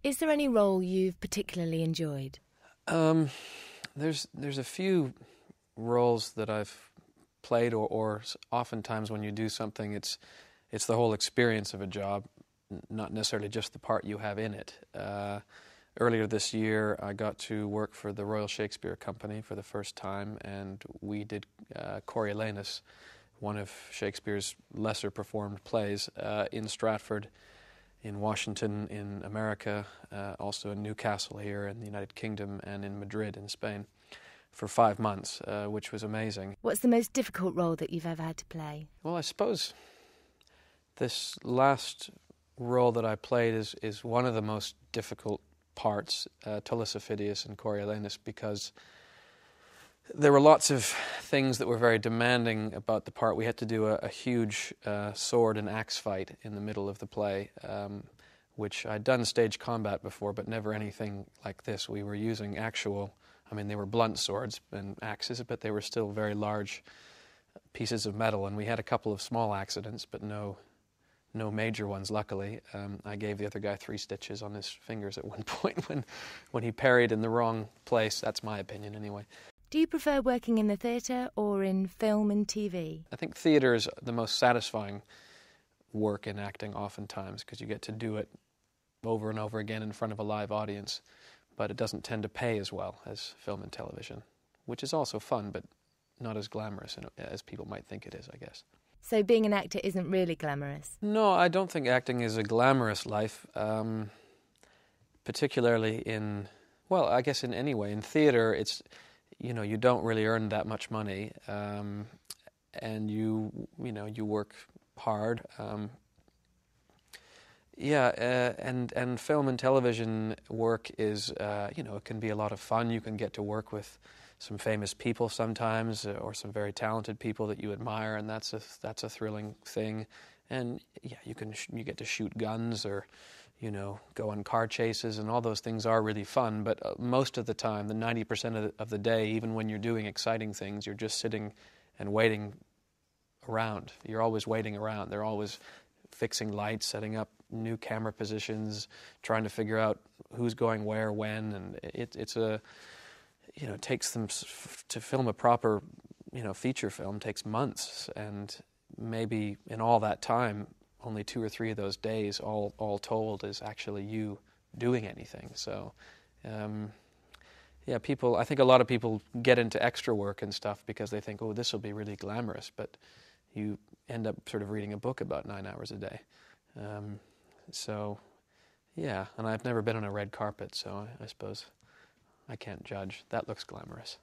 Is there any role you've particularly enjoyed? There's a few roles that I've played, or oftentimes when you do something, it's the whole experience of a job, not necessarily just the part you have in it. Earlier this year, I got to work for the Royal Shakespeare Company for the first time, and we did Coriolanus, one of Shakespeare's lesser performed plays, in Stratford, in Washington, in America, also in Newcastle here in the United Kingdom, and in Madrid in Spain for 5 months, which was amazing. What's the most difficult role that you've ever had to play? Well, I suppose this last role that I played is one of the most difficult parts, Tullus Ophidius and Coriolanus, because there were lots of things that were very demanding about the part. We had to do a huge sword and axe fight in the middle of the play, which I'd done stage combat before, but never anything like this. We were using they were blunt swords and axes, but they were still very large pieces of metal, and we had a couple of small accidents, but no major ones, luckily. I gave the other guy 3 stitches on his fingers at one point when he parried in the wrong place. That's my opinion, anyway. Do you prefer working in the theatre or in film and TV? I think theatre is the most satisfying work in acting oftentimes, because you get to do it over and over again in front of a live audience, but it doesn't tend to pay as well as film and television, which is also fun, but not as glamorous as people might think it is, I guess. So being an actor isn't really glamorous? No, I don't think acting is a glamorous life, particularly I guess in any way. In theatre, it's, you don't really earn that much money, and you work hard. And film and television work is, it can be a lot of fun. You can get to work with some famous people sometimes, or some very talented people that you admire, and that's a thrilling thing. And yeah, you get to shoot guns, or go on car chases, and all those things are really fun. But most of the time, the 90% of the day, even when you're doing exciting things, you're just sitting and waiting around. You're always waiting around. They're always fixing lights, setting up new camera positions, trying to figure out who's going where, when, and it takes them to film a proper, feature film takes months, and maybe in all that time, only 2 or 3 of those days, all told, is actually you doing anything. So, I think a lot of people get into extra work and stuff because they think, oh, this will be really glamorous, but you end up sort of reading a book about 9 hours a day. And I've never been on a red carpet, so I suppose I can't judge. That looks glamorous.